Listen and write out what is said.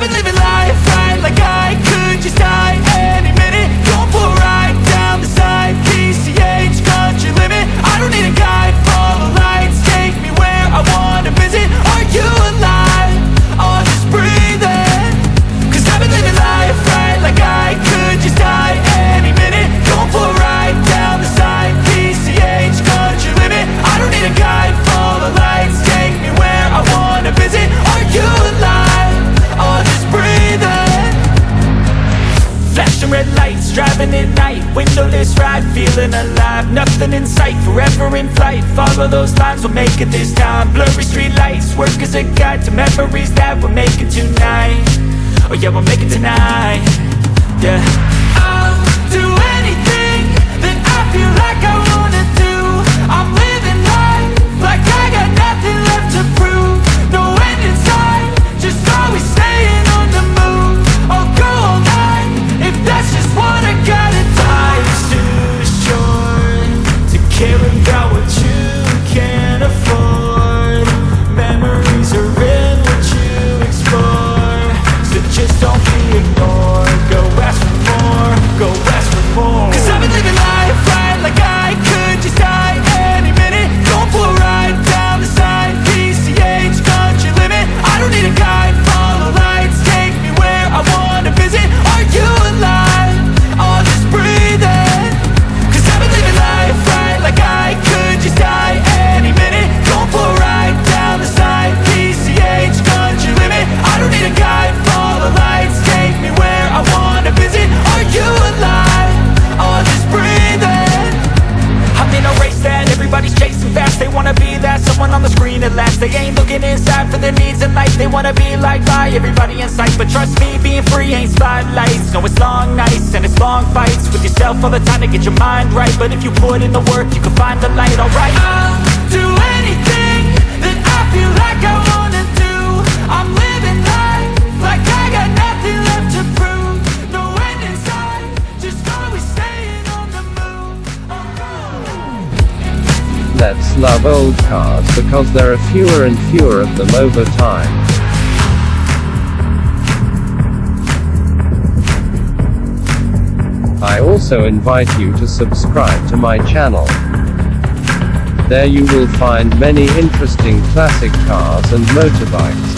been living life right like I could just die any minute. Going for a ride down the side, PCH country limit. I don't need a guide, follow lights, take me where I wanna visit. Are you alive? Or just breathing? Cause I've been living life right like I could just die any minute. Going for a ride down the side, PCH country limit. I don't need a guide, follow lights, take me where I wanna visit. Are you alive? Or just breathing? Flashing red lights, driving at night, windowless ride, feeling alive. Nothing in sight, forever in flight. Follow those lines, we'll make it this time. Blurry street lights, work as a guide to memories that we're making tonight. Oh yeah, we'll make it tonight. Yeah. I'll do anything that I feel like I wanna do. I'm living life like I got nothing left to prove. No end in sight, just always staying on the move. I'll go all night if that's just what I gotta do. Life's too short to care about what you can't afford. Memories are in what you explore, so just don't be ignored. Go ask for more, go ask for more. Cause I've been living life right like I could just die any minute. Going for a ride down the side, PCH country limit. I don't need a guide, follow lights, take me where I wanna visit. Are you alive? Or just breathing? Cause I've been living life right like I could just die any minute. Going for a ride down the side, PCH country limit. I don't need a guide, follow lights, take me where I wanna visit. Are you alive? Or just breathing? I'm in a race that everybody's chasing fast. They wanna be that someone on the screen at last. They ain't looking inside for their needs in life. They wanna be liked by everybody in sight. But trust me, being free ain't spotlights. No, it's long nights and it's long fights with yourself all the time to get your mind right. But if you put in the work, you can find the light, alright. I'll do anything that I feel like I wanna do. I'm living life like I got nothing left to prove. No end in sight, just always staying on the move. Let's love old cars because there are fewer and fewer of them over time. I also invite you to subscribe to my channel. There you will find many interesting classic cars and motorbikes.